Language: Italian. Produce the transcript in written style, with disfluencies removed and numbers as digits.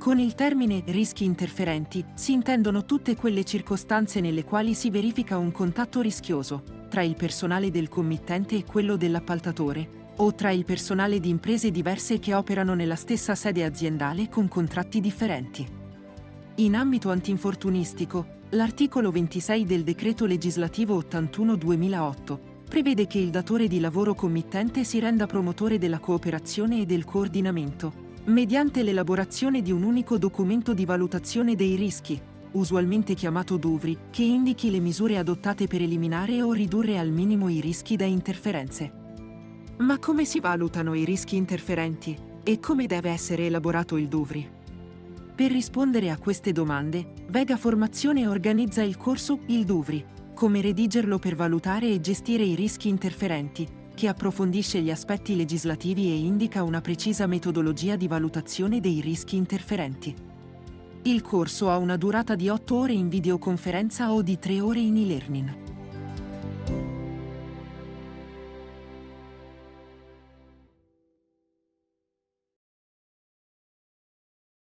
Con il termine rischi interferenti si intendono tutte quelle circostanze nelle quali si verifica un contatto rischioso tra il personale del committente e quello dell'appaltatore, o tra il personale di imprese diverse che operano nella stessa sede aziendale con contratti differenti. In ambito antinfortunistico, l'articolo 26 del Decreto Legislativo 81/2008 prevede che il datore di lavoro committente si renda promotore della cooperazione e del coordinamento, mediante l'elaborazione di un unico documento di valutazione dei rischi, usualmente chiamato DUVRI, che indichi le misure adottate per eliminare o ridurre al minimo i rischi da interferenze. Ma come si valutano i rischi interferenti? E come deve essere elaborato il DUVRI? Per rispondere a queste domande, Vega Formazione organizza il corso Il DUVRI, come redigerlo per valutare e gestire i rischi interferenti, che approfondisce gli aspetti legislativi e indica una precisa metodologia di valutazione dei rischi interferenti. Il corso ha una durata di 8 ore in videoconferenza o di 3 ore in e-learning.